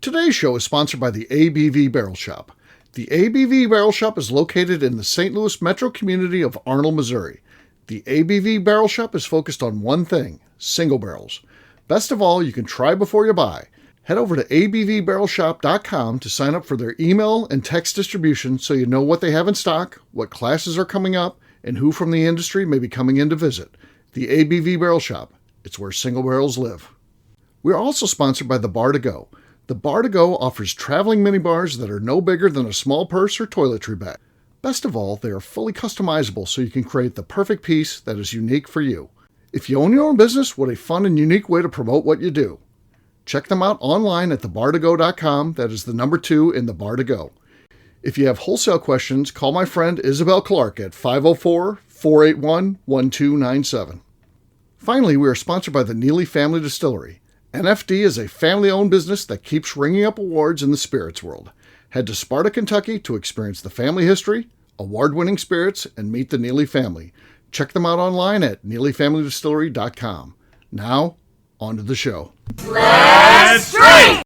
Today's show is sponsored by the ABV Barrel Shop. The ABV Barrel Shop is located in the St. Louis metro community of Arnold, Missouri. The ABV Barrel Shop is focused on one thing, single barrels. Best of all, you can try before you buy. Head over to abvbarrelshop.com to sign up for their email and text distribution so you know what they have in stock, what classes are coming up, and who from the industry may be coming in to visit. The ABV Barrel Shop. It's where single barrels live. We're also sponsored by the Bar to Go. The Bar to Go offers traveling minibars that are no bigger than a small purse or toiletry bag. Best of all, they are fully customizable so you can create the perfect piece that is unique for you. If you own your own business, what a fun and unique way to promote what you do. Check them out online at thebar2go.com. That is the number 2 in the Bar to Go. If you have wholesale questions, call my friend Isabel Clark at 504-481-1297. Finally, we are sponsored by the Neely Family Distillery. NFD is a family-owned business that keeps ringing up awards in the spirits world. Head to Sparta, Kentucky to experience the family history, award-winning spirits, and meet the Neely family. Check them out online at neelyfamilydistillery.com. Now, on to the show. Let's drink!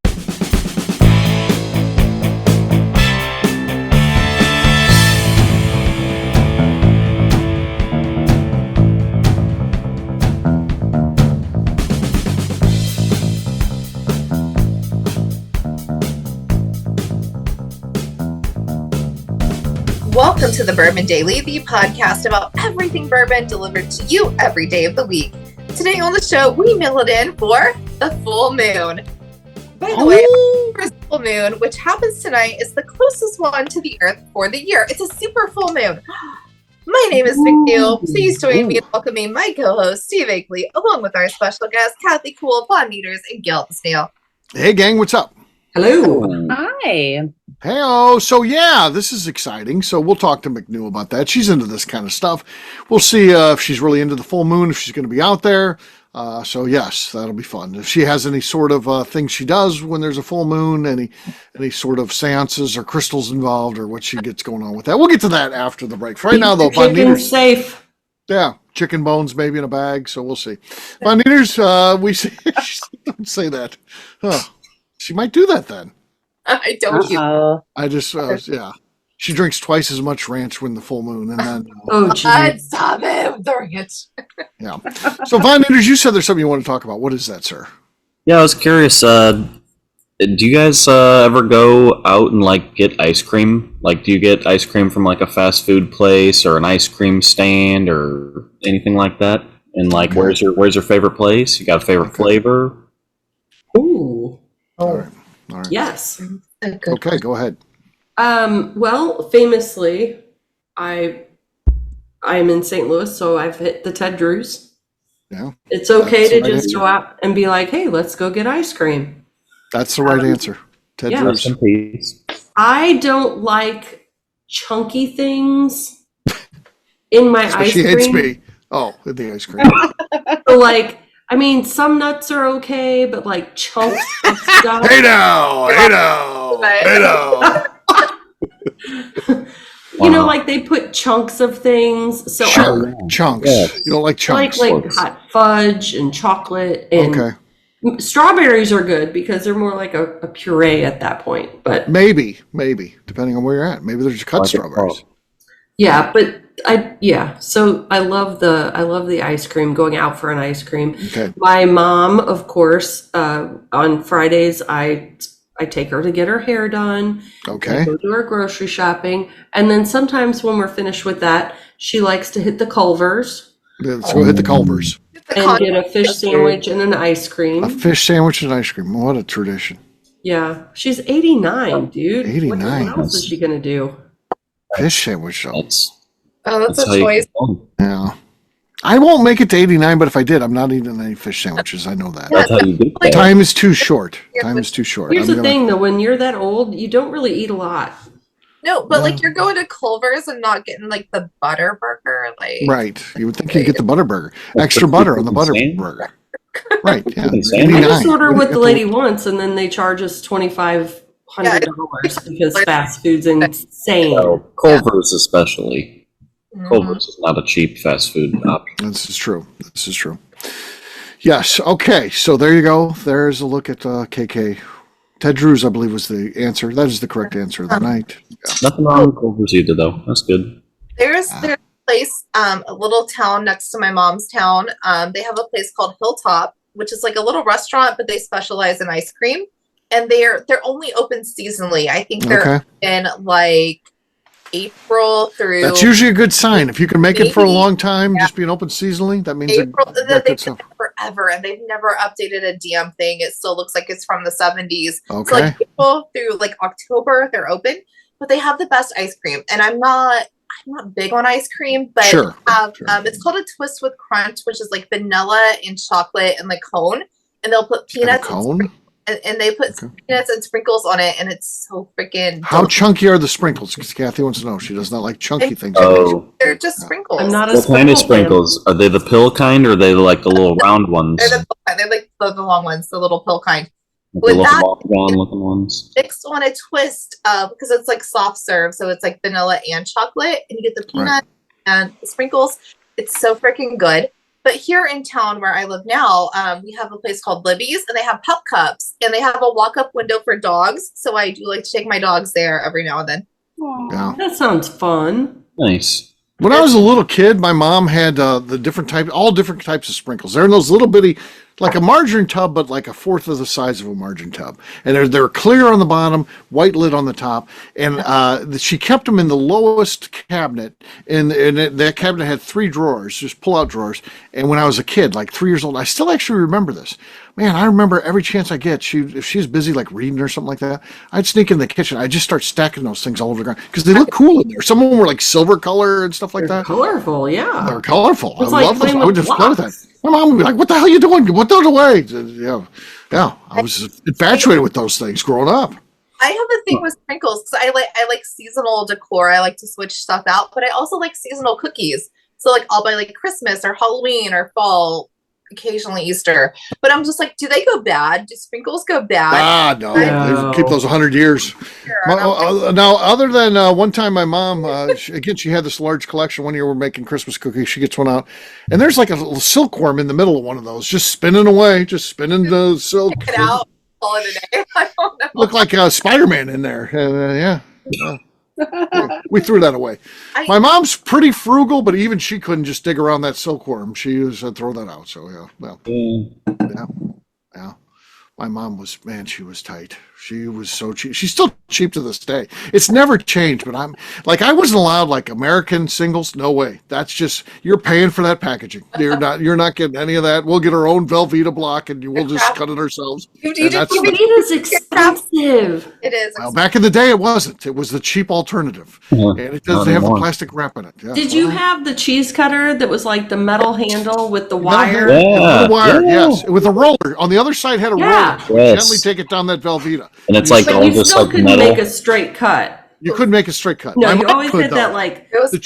Welcome to the Bourbon Daily, the podcast about everything bourbon delivered to you every day of the week. Today on the show, we mill it in for the full moon. By the way, the full moon, which happens tonight, is the closest one to the Earth for the year. It's a super full moon. My name is McNew. Please join me in welcoming my co-host, Steve Akeley, along with our special guests, Kathy Cool, Von Nieters, and Gail the Snail. Hey, gang, what's up? Hello. Hi. Hey-oh, so yeah, this is exciting. So we'll talk to McNew about that. She's into this kind of stuff. We'll see if she's really into the full moon, if she's going to be out there. So yes, that'll be fun. If she has any sort of thing she does when there's a full moon, any sort of seances or crystals involved, or what she gets going on with that. We'll get to that after the break. For right now, though, Von Nieters, safe. Yeah, chicken bones maybe in a bag. So we'll see. Von Nieters, we see. Don't say that. Huh. She might do that then. I don't. I just, yeah. She drinks twice as much ranch when the full moon, and then. Oh, geez. Stop it with the ranch. Yeah. So, Von Nieters, you said there's something you want to talk about. What is that, sir? Yeah, I was curious. Do you guys ever go out and get ice cream? Do you get ice cream from a fast food place or an ice cream stand or anything like that? And where's your favorite place? You got a favorite flavor? Ooh. All right. Yes. Okay, go ahead. Well, famously, I'm in St. Louis, so I've hit the Ted Drews. Yeah. It's okay to just answer. go out and be like, hey, let's go get ice cream. That's the right answer. Ted Drews. I don't like chunky things in my ice She cream. hates me. Oh, the ice cream. So some nuts are okay, but chunks of stuff. Hey now. You know, they put chunks of things. So Sure, chunks. Yeah. You don't like chunks. Like hot fudge and chocolate and strawberries are good because they're more like a puree at that point. But maybe, depending on where you're at. Maybe there's cut strawberries. Yeah, but so I love the ice cream, going out for an ice cream. Okay. My mom, of course, on Fridays I take her to get her hair done. Okay. I go to her grocery shopping, and then sometimes when we're finished with that, she likes to hit the Culver's. Let's go hit the Culver's. And get a fish sandwich and an ice cream. A fish sandwich and ice cream. What a tradition. Yeah, she's 89, dude. 89. What else is she gonna do? Fish sandwich. That's a choice. Yeah. I won't make it to 89, but if I did, I'm not eating any fish sandwiches. I know that. That's how you do that. Time is too short. Here's the thing, though. When you're that old, you don't really eat a lot. No, but you're going to Culver's and not getting the butter burger. Right. You would think you'd get the butter burger. Extra butter on the butter burger. Right. Yeah. I just order what the lady wants, and then they charge us $2,500 because fast food's insane. So, Culver's especially. Culver's is not a cheap fast food option. This is true. Yes. Okay. So there you go. There's a look at KK Ted Drew's, I believe, was the answer. That is the correct answer of the night. Yeah. Nothing wrong with Culver's either, though. That's good. There's a place, a little town next to my mom's town. They have a place called Hilltop, which is like a little restaurant, but they specialize in ice cream. And they're only open seasonally. I think they're in like April through. That's usually a good sign. If you can make it for a long time, just being open seasonally, that means April. They've been forever, and they've never updated a damn thing. It still looks like it's from the 70s. Okay. So like April through like October, they're open, but they have the best ice cream. And I'm not big on ice cream, but it's called a Twist with Crunch, which is like vanilla and chocolate and like cone, and they'll put peanuts. And they put peanuts and sprinkles on it, and it's so freaking. How chunky are the sprinkles? Because Kathy wants to know. She does not like chunky things. Oh, they're just sprinkles. I'm not a what kind of sprinkles? Are they the pill kind, or are they like the little round ones? They're like the long ones, the little pill kind. Like the little looking ones. Mixed on a twist, because it's like soft serve, so it's like vanilla and chocolate, and you get the peanut and the sprinkles. It's so freaking good. But here in town where I live now, we have a place called Libby's, and they have pup cups, and they have a walk-up window for dogs. So I do like to take my dogs there every now and then. Yeah. That sounds fun. Nice. When I was a little kid, my mom had all different types of sprinkles. They're in those little bitty, like a margarine tub, but like a fourth of the size of a margarine tub. And they're clear on the bottom, white lid on the top. And she kept them in the lowest cabinet. And that cabinet had 3 drawers, just pull-out drawers. And when I was a kid, like 3 years old, I still actually remember this. Man, I remember every chance I get, if she's busy like reading or something like that, I'd sneak in the kitchen. I'd just start stacking those things all over the ground because they look cool in there. Some of them were like silver color and stuff like that. Colorful, yeah. They're colorful. I like love those. I would just blocks. play with that. My mom would be like, "What the hell are you doing? Put those away." Yeah. I was infatuated with those things growing up. I have a thing with sprinkles because I like seasonal decor. I like to switch stuff out, but I also like seasonal cookies. So like I'll buy like Christmas or Halloween or fall, occasionally Easter. But I'm just like, do they go bad? Do sprinkles go bad? No. They keep those 100 years. Now, other than one time my mom, she had this large collection. One year we're making Christmas cookies. She gets one out. And there's like a little silkworm in the middle of one of those, just spinning away, just spinning the silk. Take it out, call it a day. I don't know. Looked like Spider-Man in there. Yeah. We threw that away. My mom's pretty frugal, but even she couldn't just dig around that silkworm. She used to throw that out. So yeah. My mom was, she was tight. She was so cheap. She's still cheap to this day. It's never changed, but I wasn't allowed like American singles. No way. That's just, you're paying for that packaging. You're not getting any of that. We'll get our own Velveeta block and we'll just cut it ourselves. Velveeta's expensive. It is. Well, back in the day, it wasn't. It was the cheap alternative. And it doesn't have the plastic wrap in it. Yeah. Did you have the cheese cutter that was like the metal handle with the wire? Yes. With a roller. On the other side had a roller. Gently take it down that Velveeta. And it's like all just like couldn't metal. Make a straight cut. You couldn't make a straight cut. No, you always did that like the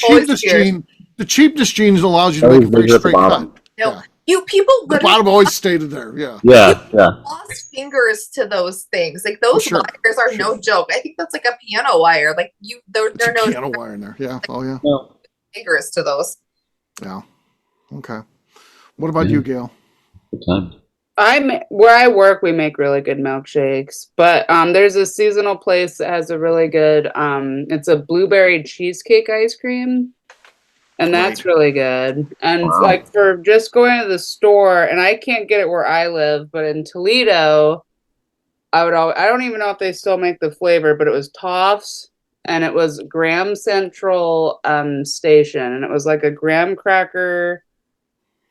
cheapest jeans allows you to make a very straight cut. No, you people. The bottom always stayed there. Yeah. Lost fingers to those things. Like those wires are no joke. I think that's like a piano wire. Like they're no piano wire in there. Yeah. Fingers to those. Yeah. Okay. What about you, Gail? Good time. Where I work, we make really good milkshakes, but there's a seasonal place that has a really good, it's a blueberry cheesecake ice cream, and that's really good. And like for just going to the store, and I can't get it where I live, but in Toledo, I don't even know if they still make the flavor, but it was Toff's, and it was Graham Central Station, and it was like a graham cracker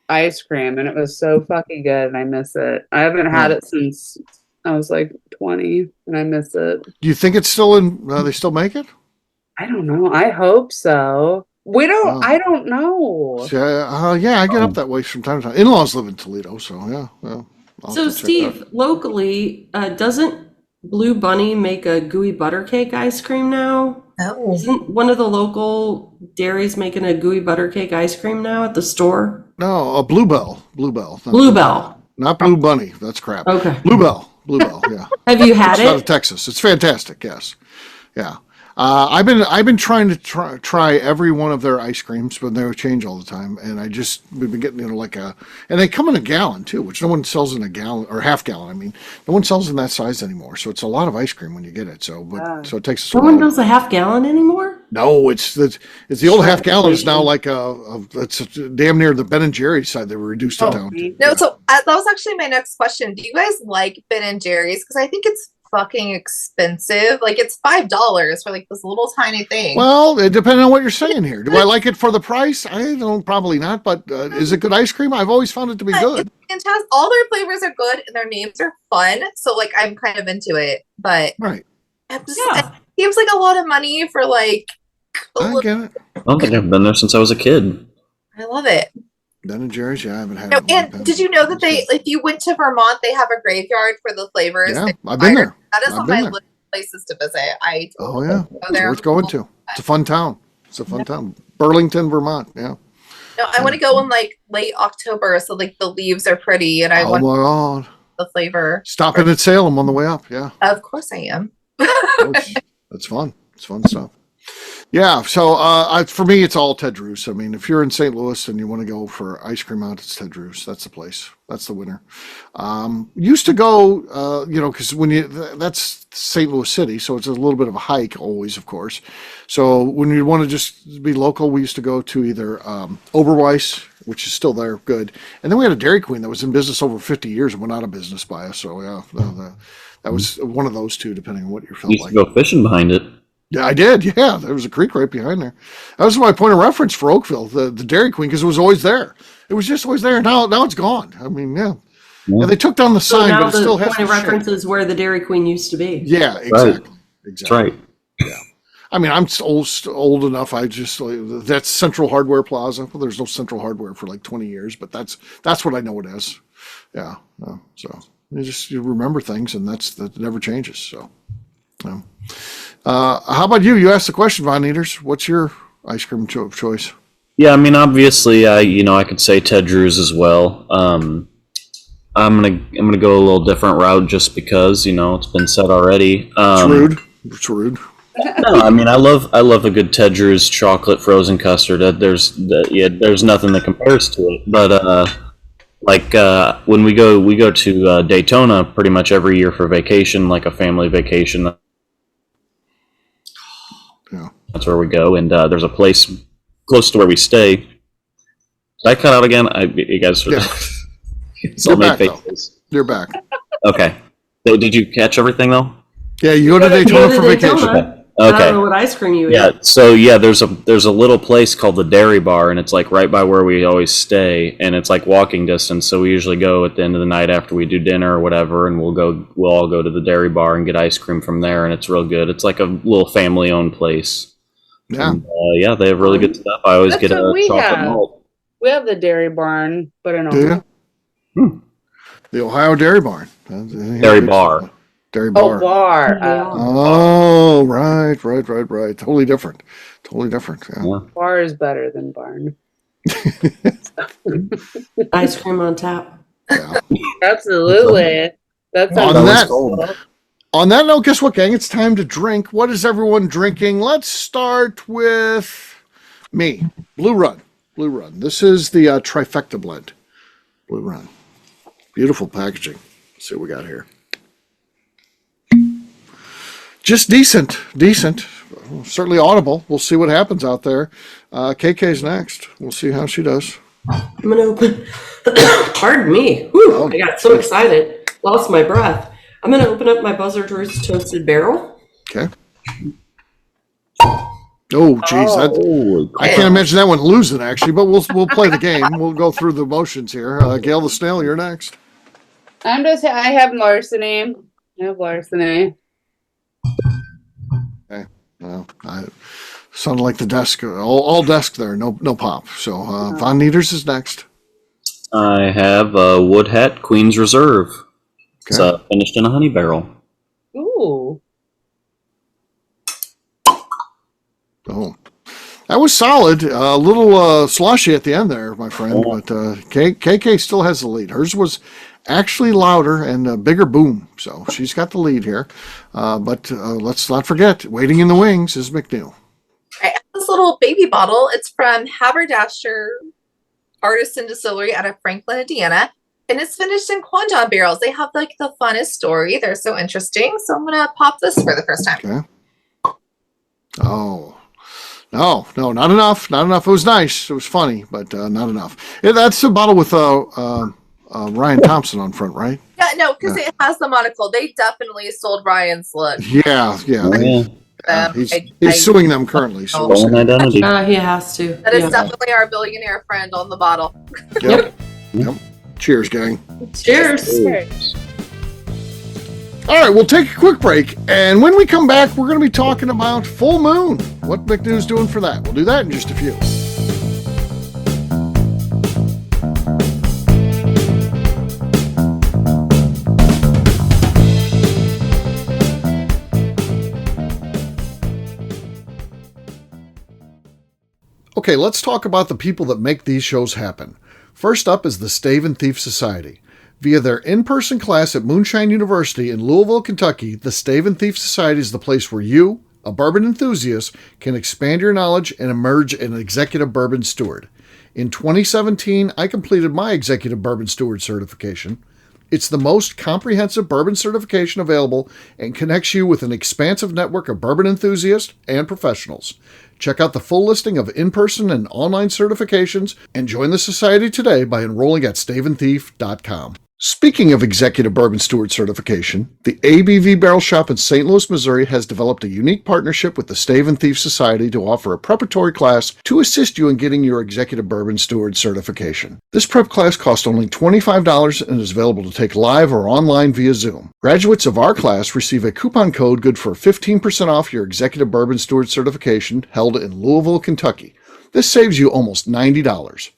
ice cream, and it was so fucking good, and I miss it. I haven't had it since I was like 20, and I miss it. Do you think it's still in? They still make it? I don't know. I hope so. We don't. I don't know. I get up that way from time to time. In-laws live in Toledo, so yeah. So Steve, locally, doesn't Blue Bunny make a gooey butter cake ice cream now? Oh. Isn't one of the local dairies making a gooey butter cake ice cream now at the store? No, a Bluebell. Bluebell. Not Blue Bunny. That's crap. Okay. Bluebell, yeah. Have you had it's it? Out of Texas. It's fantastic, yes. Yeah. I've been trying to try every one of their ice creams, but they change all the time. And we've been getting and they come in a gallon too, which no one sells in a gallon or half gallon. I mean, no one sells in that size anymore. So it's a lot of ice cream when you get it. So it takes us. No one does a half gallon anymore. No, it's the old half gallon is now like it's damn near the Ben and Jerry's side. They were reduced it down. No, so that was actually my next question. Do you guys like Ben and Jerry's? Because I think it's fucking expensive. Like it's $5 for like this little tiny thing. Well, it depends on what you're saying here. Do I like it for the price? I don't, probably not. But is it good ice cream? I've always found it to be good. It's fantastic. All their flavors are good and their names are fun. So like I'm kind of into it. But right, it seems like a lot of money for like. I get it. I don't think I've been there since I was a kid. I love it. Ben and Jerry's, yeah, I haven't had. No, and did you know that if you went to Vermont, they have a graveyard for the flavors? Yeah, I've been there. That is on my list of places to visit. It's worth going to. It's a fun town. Burlington, Vermont. Yeah. No, I want to go in like late October, so like the leaves are pretty, and I want the flavor. Stopping at Salem on the way up. Yeah. Of course, I am. That's fun. It's fun stuff. Yeah, so for me, it's all Ted Drew's. I mean, if you're in St. Louis and you want to go for ice cream out, it's Ted Drew's. That's the place. That's the winner. Used to go, because that's St. Louis City, so it's a little bit of a hike always, of course. So when you want to just be local, we used to go to either Oberweis, which is still there, good. And then we had a Dairy Queen that was in business over 50 years and went out of business by us. So, yeah, that was one of those two, depending on what you felt like. You used to go fishing behind it. Yeah, I did. Yeah, there was a creek right behind there. That was my point of reference for Oakville, the Dairy Queen, because it was always there. It was just always there. Now it's gone. I mean, yeah. They took down the sign, but it still has. The point of reference is where the Dairy Queen used to be. Yeah, exactly. Right. Exactly. That's right. Yeah. I mean, I'm old enough. That's Central Hardware Plaza. Well, there's no Central Hardware for like 20 years, but that's what I know it is. Yeah. So you remember things, and that never changes. So. Yeah. How about you? You asked the question, Von Nieters. What's your ice cream choice? Yeah, I mean, obviously, I could say Ted Drew's as well. I'm gonna go a little different route just because it's been said already. It's rude. No, I mean, I love a good Ted Drew's chocolate frozen custard. There's nothing that compares to it. But when we go to Daytona pretty much every year for vacation, like a family vacation. Yeah. That's where we go, and there's a place close to where we stay. Did I cut out again? You guys sort of You're back, faces. You're back. Okay. So did you catch everything though? Yeah, you go to Daytona for vacation. Okay. I don't know what ice cream you eat. Yeah. So there's a little place called the Dairy Bar, and it's like right by where we always stay, and it's like walking distance. So we usually go at the end of the night after we do dinner or whatever, and we'll all go to the Dairy Bar and get ice cream from there, and it's real good. It's like a little family-owned place. Yeah. And, they have really good stuff. I always get a chocolate malt. We have the Dairy Barn, but in Ohio. The Ohio Dairy Barn. Dairy Bar. Dairy Bar. Oh, bar. Oh, right. Totally different. Yeah. Bar is better than barn. Ice cream on tap. Yeah. Absolutely. That's on that note, guess what, gang? It's time to drink. What is everyone drinking? Let's start with me. Blue Run. This is the trifecta blend. Blue Run. Beautiful packaging. Let's see what we got here. Just decent. Certainly audible. We'll see what happens out there. KK's next. We'll see how she does. I'm going to open. Pardon me. Whew, I got so excited. Lost my breath. I'm going to open up my Buzzard Roost Toasted Barrel. Okay. Oh, geez. I can't imagine that one losing, actually, but we'll play the game. We'll go through the motions here. Gail the Snail, you're next. I have larceny. Okay. Well, I sounded like the desk, all desk there, no pop. So Von Nieters is next. I have Wood Hat Queen's Reserve. Okay. It's finished in a honey barrel. Ooh. Oh, that was solid. A little slushy at the end there, my friend. But KK still has the lead. Hers was actually louder and a bigger boom. So she's got the lead here. But let's not forget, waiting in the wings is McNew. I have this little baby bottle. It's from Haberdasher Artisan Distillery out of Franklin, Indiana. And it's finished in Quandon barrels. They have like the funnest story. They're so interesting. So I'm going to pop this for the first time. Okay. Oh, no, not enough. Not enough. It was nice. It was funny, but not enough. Yeah, that's a bottle with Ryan Thompson on front, right? Yeah, no, because it has the monocle. They definitely sold Ryan's look. Yeah. He's suing them currently. So Stolen identity. He has to. That is definitely our billionaire friend on the bottle. Yep. Cheers, gang. Cheers. All right, we'll take a quick break, and when we come back, we're going to be talking about full moon. What McNew's doing for that? We'll do that in just a few. Okay, let's talk about the people that make these shows happen. First up is the Stave and Thief Society. Via their in-person class at Moonshine University in Louisville, Kentucky, the Stave and Thief Society is the place where you, a bourbon enthusiast, can expand your knowledge and emerge an executive bourbon steward. In 2017, I completed my executive bourbon steward certification. It's the most comprehensive bourbon certification available and connects you with an expansive network of bourbon enthusiasts and professionals. Check out the full listing of in-person and online certifications and join the society today by enrolling at staveandthief.com. Speaking of executive bourbon steward certification, the ABV Barrel Shop in St. Louis, Missouri has developed a unique partnership with the Stave and Thief Society to offer a preparatory class to assist you in getting your executive bourbon steward certification. This prep class costs only $25 and is available to take live or online via Zoom. Graduates of our class receive a coupon code good for 15% off your executive bourbon steward certification held in Louisville, Kentucky. This saves you almost $90.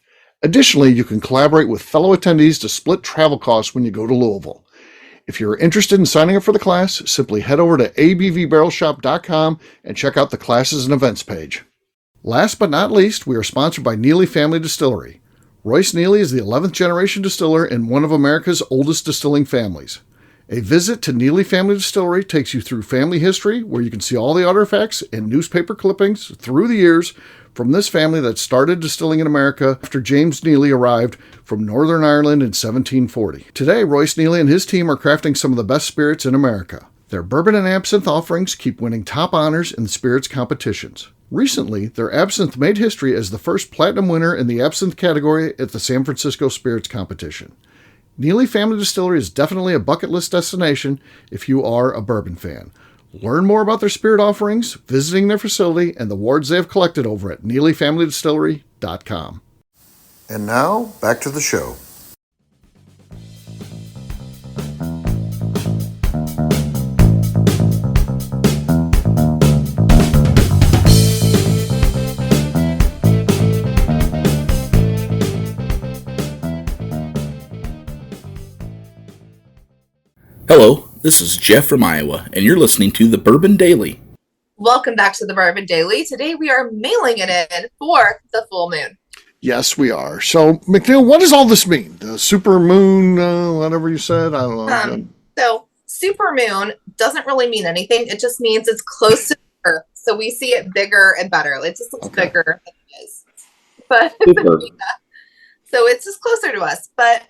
Additionally, you can collaborate with fellow attendees to split travel costs when you go to Louisville. If you're interested in signing up for the class, simply head over to abvbarrelshop.com and check out the classes and events page. Last but not least, we are sponsored by Neely Family Distillery. Royce Neely is the 11th generation distiller in one of America's oldest distilling families. A visit to Neely Family Distillery takes you through family history, where you can see all the artifacts and newspaper clippings through the years from this family that started distilling in America after James Neely arrived from Northern Ireland in 1740. Today, Royce Neely and his team are crafting some of the best spirits in America. Their bourbon and absinthe offerings keep winning top honors in spirits competitions. Recently, their absinthe made history as the first platinum winner in the absinthe category at the San Francisco Spirits Competition. Neely Family Distillery is definitely a bucket list destination if you are a bourbon fan. Learn more about their spirit offerings, visiting their facility, and the awards they have collected over at NeelyFamilyDistillery.com. And now, back to the show. Hello, this is Jeff from Iowa, and you're listening to The Bourbon Daily. Welcome back to the Bourbon Daily. Today we are mailing it in for the full moon. Yes, we are. So, McNew, what does all this mean? The super moon, whatever you said? I don't know. So, super moon doesn't really mean anything. It just means it's close to Earth. So we see it bigger and better. It just looks bigger than it is. But so it's just closer to us. But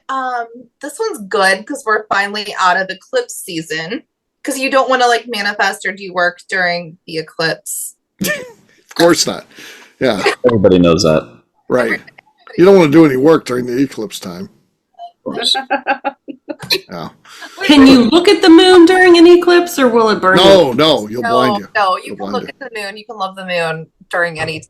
this one's good because we're finally out of eclipse season. Because you don't want to like manifest or do work during the eclipse. Of course not. Yeah. Everybody knows that. Right. You don't want to do any work during the eclipse time. Yeah. Can you look at the moon during an eclipse, or will it burn you? No, you'll blind you. No, you can look at the moon. You can love the moon during any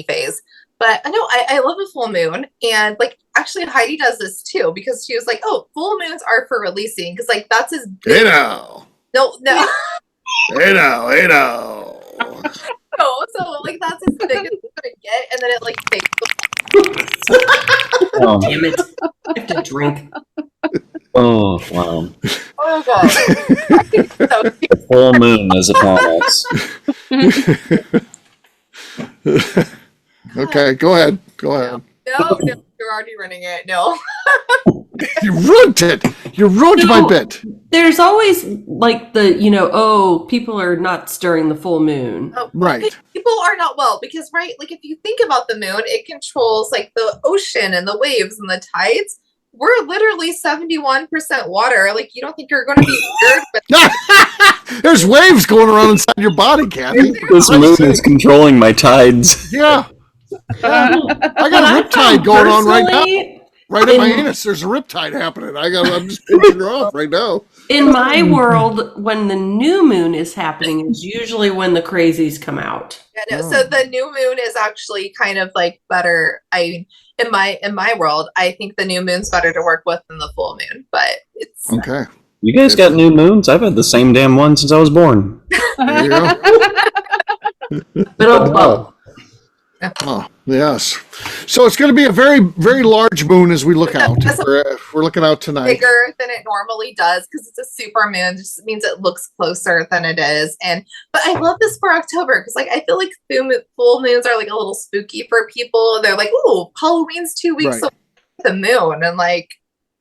phase. But I know I love a full moon, and like actually Heidi does this too because she was like, "Oh, full moons are for releasing," because like that's his. Hey now. No. Hey now. No, so like that's as big as it's gonna get, and then it like fades. Oh. Damn it! I have to drink. Oh, wow. Oh god. The full moon is upon us. Okay, go ahead. No, You're already running it. No. You ruined it. You ruined my bit. There's always like people are nuts during the full moon. Oh, Right. People are not well because, right, like if you think about the moon, it controls like the ocean and the waves and the tides. We're literally 71% water. Like, you don't think you're going to be weird? But There's waves going around inside your body, Kathy. This moon is controlling my tides. Yeah. I got a riptide going on right now. Right at my anus, there's a riptide happening. I'm just pinching her off right now. In my world, when the new moon is happening, is usually when the crazies come out. yeah, no, so the new moon is actually kind of like better. I mean, in my world, I think the new moon's better to work with than the full moon. But it's Okay. You guys got new moons? I've had the same damn one since I was born. There you go. But Oh, yes. So it's going to be a very, very large moon as we look out. We're looking out tonight. bigger than it normally does because it's a super moon. Just means it looks closer than it is. But I love this for October because like I feel like full moons are like a little spooky for people. They're like, "Ooh, Halloween's 2 weeks Right. away from the moon," and like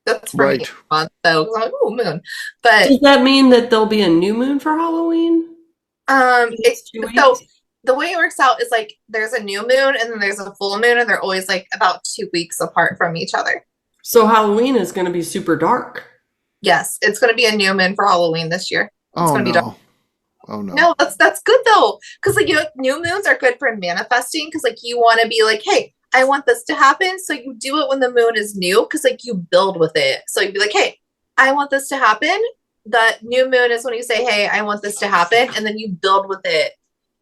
that's for me Right. a month. So I'm like, "Ooh, moon." But does that mean that there'll be a new moon for Halloween? it's 2 weeks? so the way it works out is like there's a new moon and then there's a full moon, and they're always like about 2 weeks apart from each other. So Halloween is going to be super dark. Yes, it's going to be a new moon for Halloween this year. Oh, gonna be dark. no. Oh, no. No, that's good though, because like new moons are good for manifesting. Because like you want to be like, hey, I want this to happen, so you do it when the moon is new, because like you build with it. So you'd be like, hey, I want this to happen. The new moon is when you say, hey, I want this to happen, and then you build with it.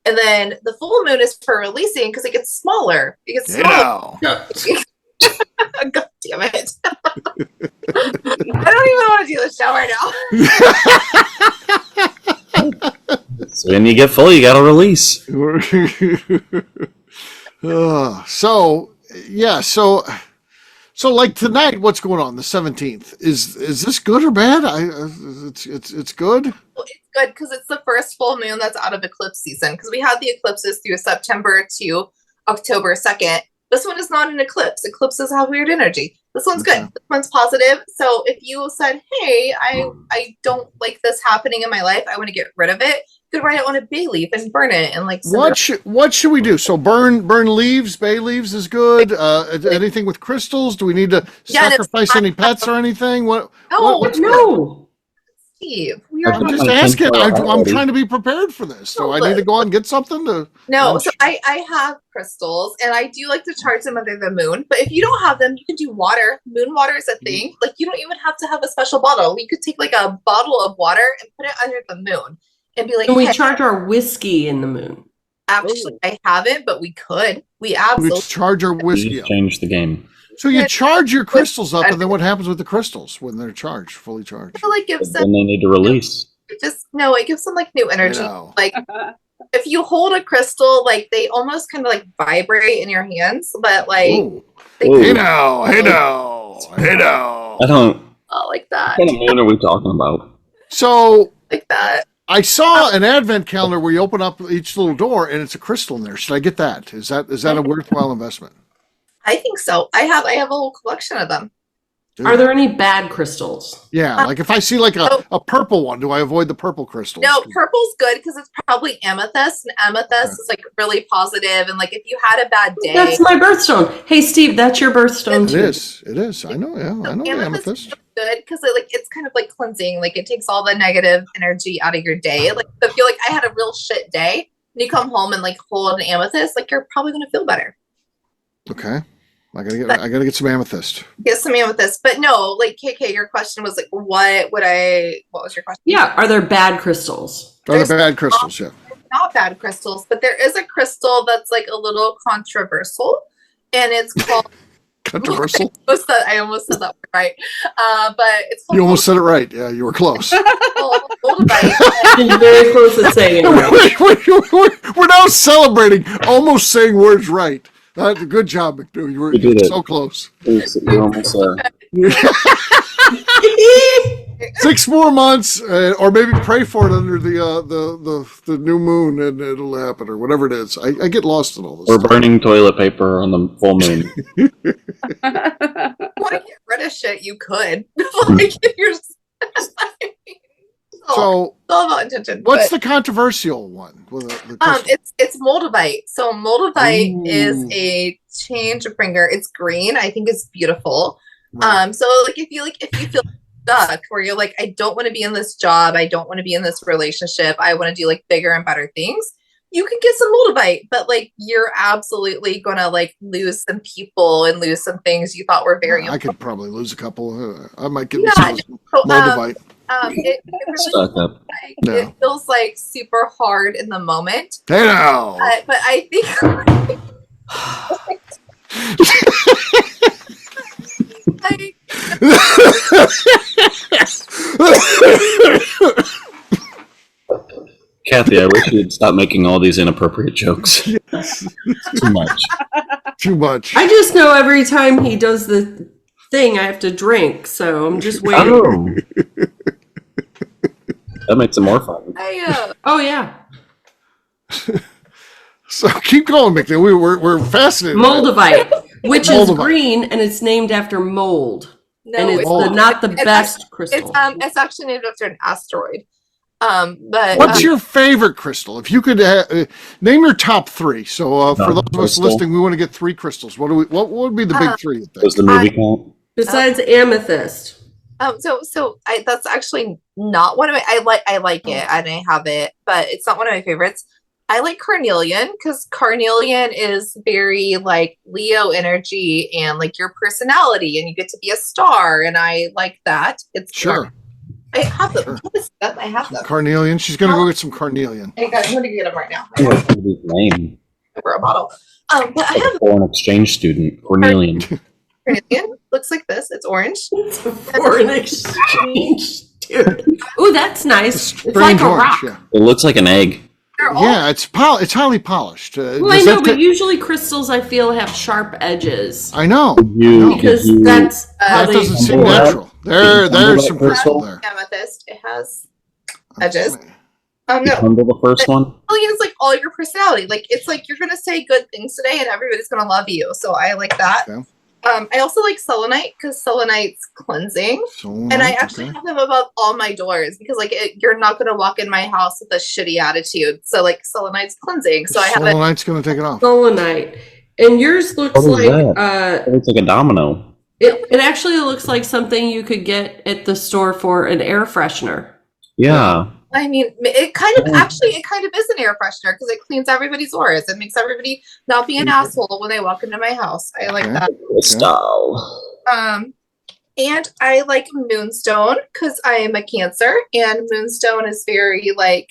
And then the full moon is for releasing because it gets smaller. It gets smaller. Yeah. God damn it! I don't even want to do the show right now. So when you get full, you got to release. So like tonight, what's going on? The 17th is this good or bad? It's good. It's good because it's the first full moon that's out of eclipse season. Because we had the eclipses through September to October 2nd. This one is not an eclipse. Eclipses have weird energy. This one's Okay. good. This one's positive. So if you said, hey, I don't like this happening in my life, I want to get rid of it, you could write it on a bay leaf and burn it and like What should we do? So burn leaves, bay leaves is good. Anything with crystals? Do we need to Yeah, and it's sacrifice any pets or anything? What's No. Steve. We are I'm just I asking. think I'm already. trying to be prepared for this. So I need to go out and get something to. No, so I have crystals and I do like to charge them under the moon. But if you don't have them, you can do water. Moon water is a thing. Like you don't even have to have a special bottle. You could take like a bottle of water and put it under the moon and be like, Can we hey, charge our whiskey in the moon? actually I haven't, but we could. We We absolutely charge our You whiskey just up. changed the game. So you charge your crystals up, and then what happens with the crystals when they're charged, fully charged? feel like gives Then them they need to release. it gives them like new energy. know. Like if you hold a crystal, like they almost kind of like vibrate in your hands, but like Ooh. they Ooh. Hey now, hey now, hey now. I don't. like that. What kind of moon are we talking about? So Like that. I saw an advent calendar where you open up each little door and it's a crystal in there. Should I get that? Is that a worthwhile investment? I think so. I have a whole collection of them. Dude. Are there any bad crystals? Yeah, like if I see like a purple one, do I avoid the purple crystals? No, purple's good because it's probably amethyst, and amethyst is like really positive. And like if you had a bad day, That's my birthstone. Hey, Steve, that's your birthstone It too. is. It is. I know. Yeah, I know the amethyst. is good because it's kind of like cleansing. Like it takes all the negative energy out of your day. Like if you're like I had a real shit day, and you come home and like hold an amethyst, like you're probably gonna feel better. Okay. I gotta get some amethyst. Get some amethyst, but no, like KK, your question was like, what was your question? Yeah, are there bad crystals? Are the bad crystals? Yeah. Not bad crystals, but there is a crystal that's like a little controversial, and it's called. Controversial. I almost said that word right, but it's called. You almost said it right. Yeah, you were close. Goldbite. You're very close to saying it right. We're now celebrating almost saying words right. Good job, McNew. You were You did it. so close. You're almost there. 6 more months, or maybe pray for it under the new moon, and it'll happen, or whatever it is. I get lost in all this. Or stuff. burning toilet paper on the full moon. Want to get rid of shit? You could. Like, if you're So, it's all about intention. what's but, the controversial one? With the crystal? it's Moldavite. So Moldavite is a change bringer. It's green. I think it's beautiful. Right. So if you feel stuck, where you're like, I don't want to be in this job, I don't want to be in this relationship, I want to do like bigger and better things, you can get some Moldavite, but like you're absolutely gonna like lose some people and lose some things you thought were very I could probably lose a couple. I might get Yeah, some Moldavite. it really Stuck up. No. it feels like super hard in the moment. Hey now. But I think like, Kathy, I wish you'd stop making all these inappropriate jokes. Too much. Too much. I just know every time he does the thing, I have to drink, so I'm just waiting. Oh. That makes it more fun. Oh, yeah. So keep going, McNew. We're fascinated. Moldavite, which is Moldavite. green, and it's named after mold. no, And it's mold. not the it's best crystal. it's actually named after an asteroid. But What's your favorite crystal? If you could name your top 3. So for those of us Crystal. listening, we want to get 3 crystals. What would be the big 3? You think? Does the movie count? Besides amethyst. so that's actually not one of my. I like it and I have it, but it's not one of my favorites. I like carnelian because carnelian is very like Leo energy and like your personality, and you get to be a star, and I like that. It's Sure. I have them. Sure. What is that? I have them. Carnelian. She's gonna go get some carnelian. Hey guys, I'm gonna get them right now. I like somebody's name. For a bottle. But I have Foreign exchange student, Cornelian. carnelian. Looks like this. It's orange. It's a foreign exchange. Dude. Ooh, that's nice. It's like Strange a orange, rock. yeah. It looks like an egg. They're all Yeah, it's highly polished. Well, I does know, that but usually crystals I feel have sharp edges. I know. You, Because you- that's how That they doesn't seem pour. natural. There's that some crystal there. amethyst. It has edges. No. handle the first one. It's like all your personality. Like it's like you're gonna say good things today, and everybody's gonna love you. So I like that. Okay. I also like selenite because selenite's cleansing, and I actually have them above all my doors because like you're not gonna walk in my house with a shitty attitude. So like selenite's cleansing. So I have it. Selenite's gonna take it off. Selenite. And yours looks What is like It looks like a domino. it actually looks like something you could get at the store for an air freshener. Yeah. I mean, it kind of is an air freshener because it cleans everybody's auras. It makes everybody not be an asshole when they walk into my house. I like Okay. that. Crystal. And I like moonstone because I am a Cancer, and moonstone is very like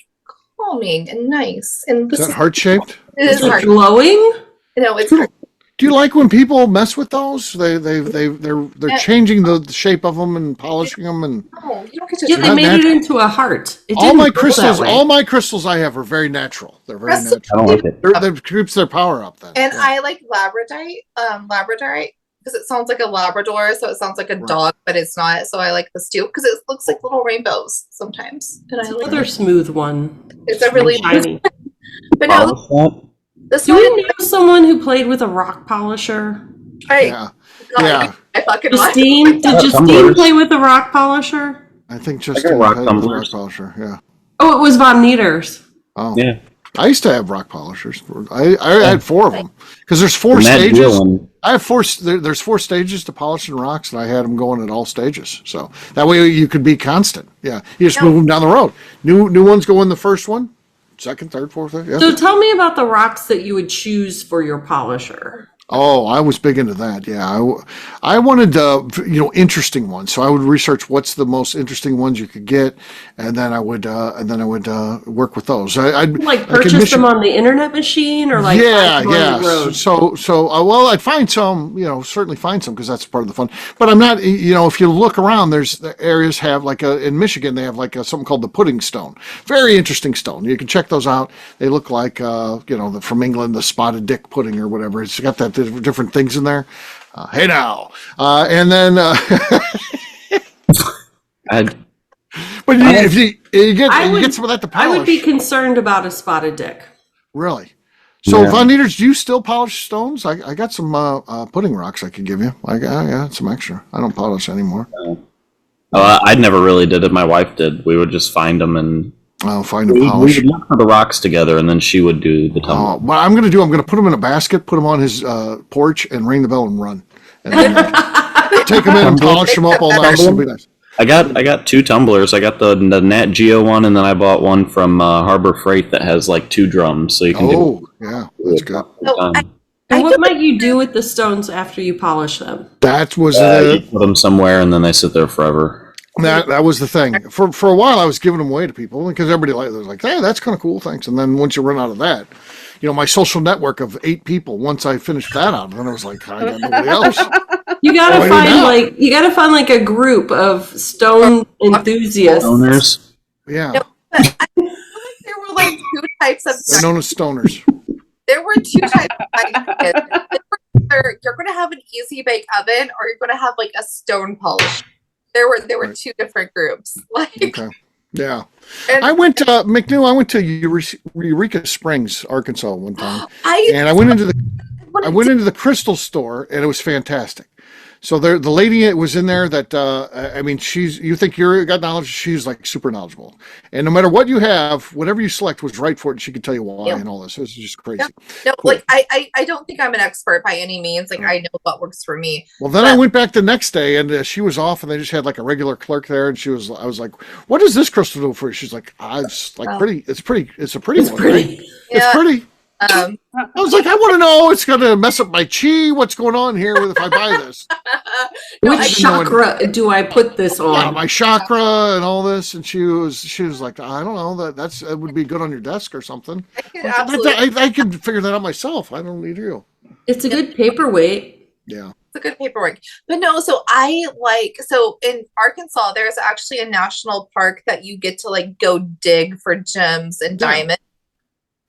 calming and nice. And Is this that heart shaped? it is Is it hard. glowing? No, it's hard. Do you like when people mess with those? They're changing the shape of them and polishing them, and No, you don't get to Yeah, do they Not made it natural. into a heart. It all didn't my go that crystals, way. all my crystals I have are very natural. They're very Crystal- natural. I don't like it. That keeps their power up. Then. And Yeah. I like labradorite because it sounds like a Labrador, so it sounds like a Right. dog, but it's not. So I like this too because it looks like little rainbows sometimes, and I like Another it. smooth one. It's a really shiny. But no, Polish that? this Do one we know someone who played with a rock polisher? Yeah, yeah. I fucking like. Justine? Did Justine tumblers. play with a rock polisher? I think I just got rock rock tumblers. polisher. Yeah. Oh, it was Von Nieters. Oh, Yeah. I used to have rock polishers. I had 4 of them because there's 4 And that stages. Dylan, I have 4. There's 4 stages to polishing rocks, and I had them going at all stages. So that way you could be constant. Yeah, you just move them down the road. New ones go in the first one, second, third, fourth. Yeah. So tell me about the rocks that you would choose for your polisher. Oh, I was big into that. Yeah, I wanted interesting ones. So I would research what's the most interesting ones you could get, and then I would work with those. I'd Like in purchase Michigan- them on the internet machine or like yeah, find them yeah. on the road? So well, I'd find some, certainly find some because that's part of the fun. But I'm not, if you look around, there's the areas have like in Michigan they have like something called the pudding stone. Very interesting stone. You can check those out. They look like from England, the spotted dick pudding or whatever. It's got that different things in there. Hey now, and then. But if you get some of that to polish. I would be concerned about a spotted dick. Really? So, Von Nieters, do you still polish stones? I got some pudding rocks I could give you. I got some extra. I don't polish anymore. I never really did it. My wife did. We would just find them and find them polish. We would look for the rocks together, and then she would do the tumbler. What I'm going to put them in a basket, put them on his porch, and ring the bell and run. And take them in and polish them up all nice. It'll be nice. I got 2 tumblers. I got the Nat Geo one, and then I bought one from Harbor Freight that has like 2 drums, so you can do. Yeah, that's good. And what might you do with the stones after you polish them? That was you put them somewhere, and then they sit there forever. That was the thing. For a while, I was giving them away to people because everybody was like, "Hey, that's kind of cool, thanks." And then once you run out of that, my social network of 8 people. Once I finished that out, then I was like, I got nobody else. You gotta find like a group of stone enthusiasts. Stoners. Yeah. No, but I feel like there were like 2 types of. They're known as stoners. There were 2 types of diamonds. Either you're going to have an easy bake oven, or you're going to have like a stone polish. There were 2 different groups. Okay. Yeah. I went to McNew. I went to Eureka Springs, Arkansas one time, and I went into the crystal store, and it was fantastic. So the lady that was in there that, you think you got knowledge, she's like super knowledgeable. And no matter what you have, whatever you select was right for it, and she could tell you why and all this. It was just crazy. No, cool. I don't think I'm an expert by any means. I know what works for me. Well, then I went back the next day, and she was off, and they just had like a regular clerk there, and I was like, what does this crystal do for you? She's like, it's like pretty. It's a pretty one, right? Yeah. It's pretty. I was like, I want to know. It's going to mess up my chi. What's going on here if I buy this? Which chakra do I put this on? Yeah, my chakra and all this. And she was like, I don't know. It would be good on your desk or something. I can figure that out myself. I don't need you. It's a good paperweight. Yeah. It's a good paperwork. But no, so in Arkansas, there's actually a national park that you get to like go dig for gems and diamonds.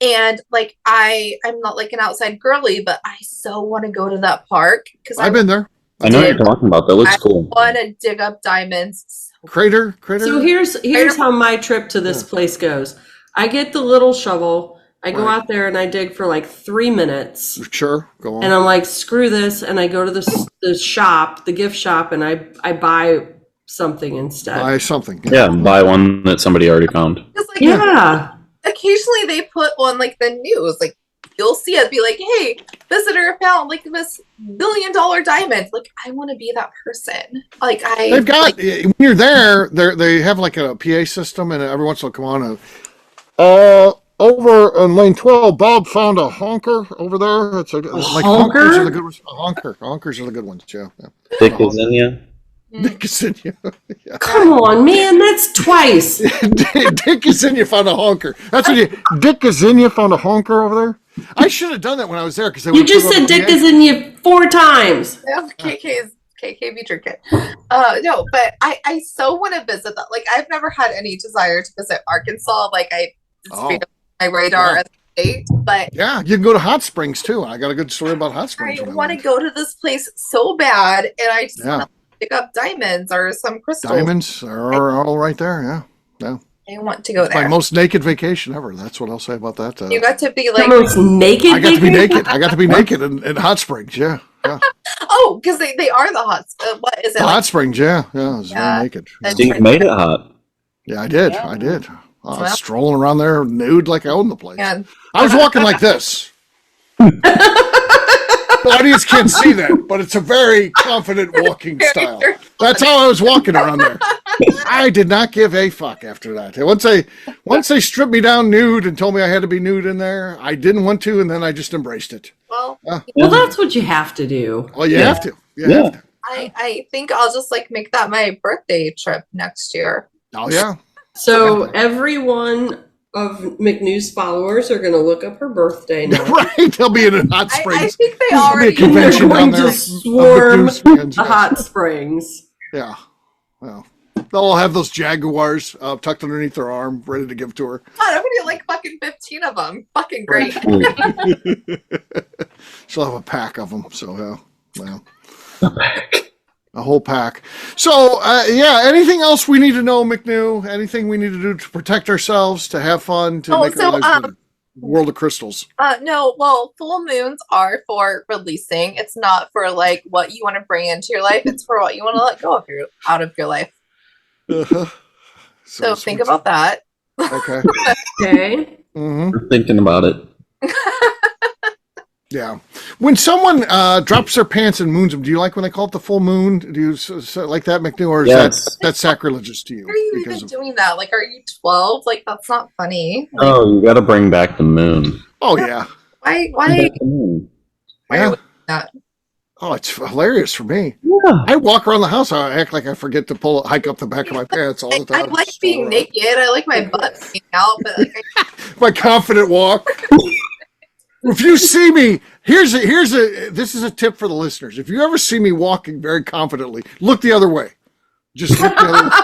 And like I'm not like an outside girly, but I so want to go to that park because I've been there. I know what you're talking about. That looks cool. I want to dig up diamonds. Crater. So here's how my trip to this place goes. I get the little shovel. I go out there and I dig for like 3 minutes. Sure, go on. And I'm like, screw this, and I go to the shop, the gift shop, and I buy something instead. Buy something. Yeah, buy one that somebody already found. Occasionally they put on like the news, like you'll see it be like, hey, visitor found like this $1 billion diamond. Like I want to be that person. They've got when you're there, they have like a PA system, and every once in a while come on over in lane 12, Bob found a honker over there. It's like honker? Honkers are the good ones. Honkers are the good ones. Yeah. Dick is in you. Dick is in you. Yeah. Come on, man, that's twice. Dick is in you found a honker. That's what Dick is in you found a honker over there. I should have done that when I was there because you just said Dick is in you 4 times. Yeah, KK be drinking. No, but I so want to visit that. Like I've never had any desire to visit Arkansas. Like it's on my radar as a state, but yeah, you can go to Hot Springs too. I got a good story about Hot Springs. I want to go to this place so bad, and I just want to pick up diamonds or some crystals. Diamonds are all right there. Yeah. I want to go there. My most naked vacation ever. That's what I'll say about that. You got to be like the most naked. I got to be naked. I got to be naked in Hot Springs. Yeah. Oh, because they are the hot. What is it? Hot Springs. Yeah. I was very naked. Steve made it hot. Yeah, I did. I did. I was strolling around there nude like I owned the place. Yeah. I was walking like this. The audience can't see that, but it's a very confident walking style. That's how I was walking around there. I did not give a fuck after that. Once they stripped me down nude and told me I had to be nude in there, I didn't want to, and then I just embraced it. Well, that's what you have to do. Well, you have to. You have to. I think I'll just like make that my birthday trip next year. Oh yeah. So everyone of McNew's followers are going to look up her birthday now. Right, they'll be in Hot Springs. I think they already convention going down there to swarm the Hot Springs. Yeah, well, they'll all have those Jaguars tucked underneath their arm, ready to give to her. God, I'm gonna get like fucking 15 of them. Fucking great. she'll have a pack of them. So, a whole pack. So, anything else we need to know, McNew? Anything we need to do to protect ourselves, to have fun, to make our lives better? World of crystals. No, well, full moons are for releasing. It's not for like what you want to bring into your life. It's for what you want to let go of out of your life. Uh-huh. So think about that. Okay. Okay. Mm-hmm. We're thinking about it. Yeah. When someone drops their pants and moons them, do you like when they call it the full moon? Do you like that, McNew, or is that sacrilegious to you? Why are you even doing that? Like, are you 12? Like, that's not funny. Like, Oh, you got to bring back the moon. Oh, yeah. Why? Bring back the moon. Why are we doing that? Oh, it's hilarious for me. Yeah. I walk around the house, I act like I forget to hike up the back of my pants all the I time. like being naked. I like my butt being out, but like, My confident walk. If you see me, this is a tip for the listeners. If you ever see me walking very confidently, look the other way. Just look the other way.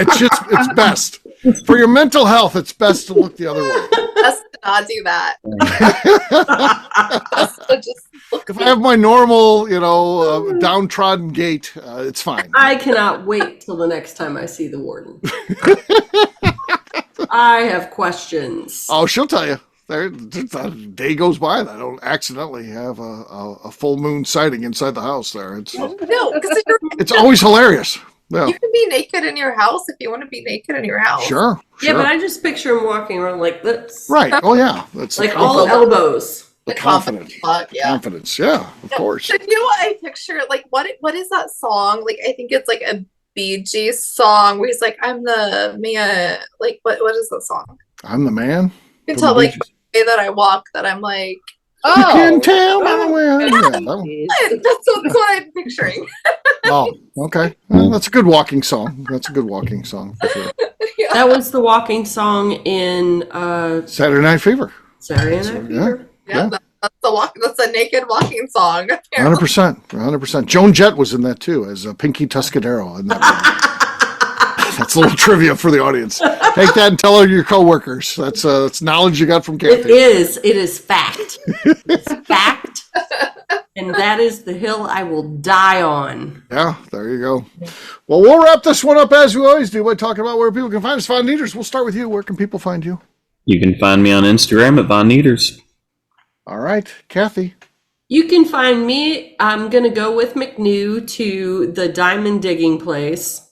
It's best. For your mental health, it's best to look the other way. best to not do that. Best to just look If I have my normal, downtrodden gait, it's fine. I cannot wait till the next time I see the warden. I have questions. Oh, she'll tell you. A day goes by that I don't accidentally have a full moon sighting inside the house there. no, because It's always hilarious. Yeah. you can be naked in your house if you want to be naked in your house. Sure. Yeah, but I just picture him walking around like this. Right. Oh, yeah. That's Like all elbows. the confidence. Yeah. Confidence. Yeah, of course. So you know what I picture? Like, what is that song? Like, I think it's like a Bee Gees song where he's like, "I'm the man." Like, what is that song? I'm the man. You can tell, like, the way that I walk, that I'm like, You can tell by the way I am. that's what I'm picturing. Oh, okay. Well, that's a good walking song. That's a good walking song for sure. Yeah. That was the walking song in Saturday Night Fever. Saturday Night Fever. Yeah, that's the walk. That's a naked walking song. 100%. Joan Jett was in that too, as Pinky Tuscadero. In that that's a little trivia for the audience. Take that and tell your coworkers. That's knowledge you got from Kathy. It is. It is fact. It's fact. And that is the hill I will die on. Yeah, there you go. Well, we'll wrap this one up as we always do by talking about where people can find us. Von Nieters, we'll start with you. Where can people find you? You can find me on Instagram at Von Nieters. All right, Kathy. You can find me. I'm going to go with McNew to the diamond digging place.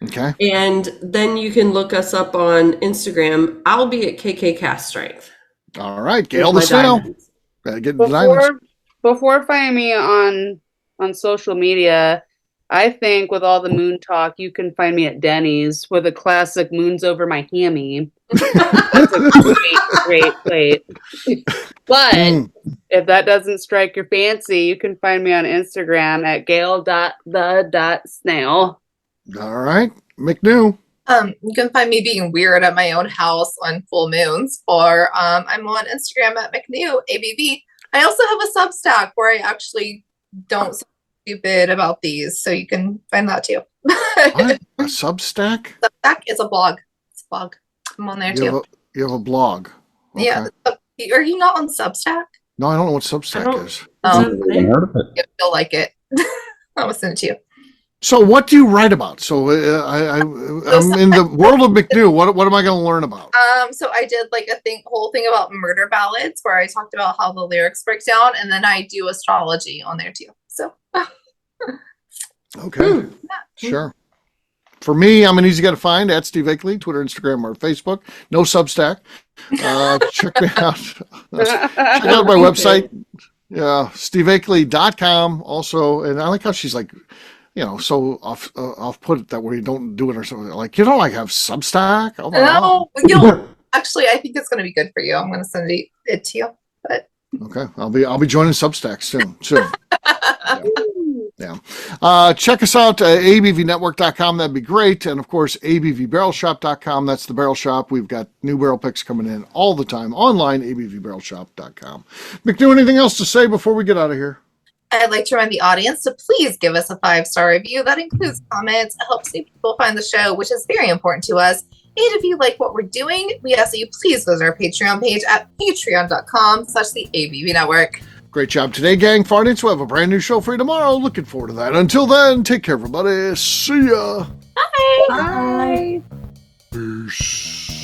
Okay. And then you can look us up on Instagram. I'll be at KK Cast Strength. All right, Gail the Snail. Get the diamonds. Before finding me on social media, I think with all the moon talk, you can find me at Denny's with a classic "Moons Over My Hammy." That's a great plate. But if that doesn't strike your fancy, you can find me on Instagram at gail.the.snail. All right, McNew. You can find me being weird at my own house on full moons, or I'm on Instagram at McNew ABV. I also have a Substack where I actually don't sound stupid about these, so you can find that too. What? A Substack? Substack is a blog. It's a blog. I'm on there too. You have a blog. Okay. Yeah. Are you not on Substack? No, I don't know what Substack is. You'll like it. I'll send it to you. So what do you write about? So I'm in the world of McNew. What am I going to learn about? So I did like whole thing about murder ballads where I talked about how the lyrics break down, and then I do astrology on there too. So okay, sure. For me, I'm an easy guy to find at Steve Akeley, Twitter, Instagram, or Facebook. No Substack. Check me out. Check out my website, steveakeley.com. Also, and I like how she's like, so off put it that way you don't do it or something. Like, I have Substack. Oh my God. Actually, I think it's going to be good for you. I'm going to send it to you. But okay, I'll be joining Substack soon. Yeah. Check us out at abvnetwork.com. That'd be great. And of course, abvbarrelshop.com. That's the barrel shop. We've got new barrel picks coming in all the time online, abvbarrelshop.com. McNew, anything else to say before we get out of here? I'd like to remind the audience to please give us a 5-star review. That includes comments. It helps new people find the show, which is very important to us. And if you like what we're doing, we ask that you please visit our Patreon page at patreon.com/the ABV Network. Great job today, gang. Farting, so we'll have a brand new show for you tomorrow. Looking forward to that. Until then, take care, everybody. See ya. Bye. Bye. Peace.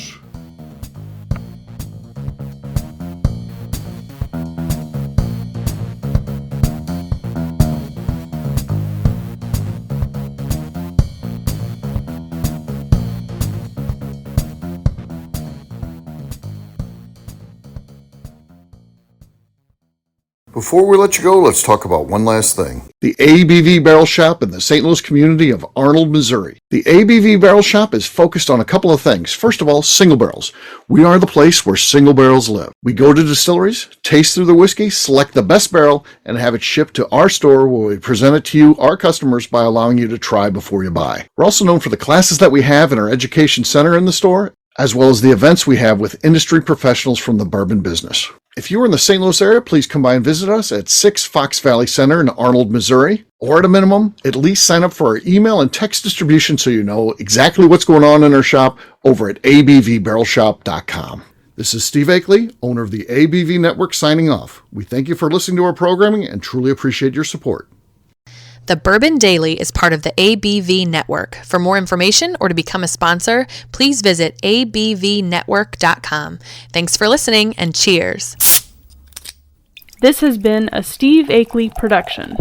Before we let you go, let's talk about one last thing. The ABV Barrel Shop in the St. Louis community of Arnold, Missouri. The ABV Barrel Shop is focused on a couple of things. First of all, single barrels. We are the place where single barrels live. We go to distilleries, taste through the whiskey, select the best barrel, and have it shipped to our store where we present it to you, our customers, by allowing you to try before you buy. We're also known for the classes that we have in our education center in the store, as well as the events we have with industry professionals from the bourbon business. If you are in the St. Louis area, please come by and visit us at 6 Fox Valley Center in Arnold, Missouri. Or at a minimum, at least sign up for our email and text distribution so you know exactly what's going on in our shop over at abvbarrelshop.com. This is Steve Akeley, owner of the ABV Network, signing off. We thank you for listening to our programming and truly appreciate your support. The Bourbon Daily is part of the ABV Network. For more information or to become a sponsor, please visit abvnetwork.com. Thanks for listening and cheers. This has been a Steve Akeley production.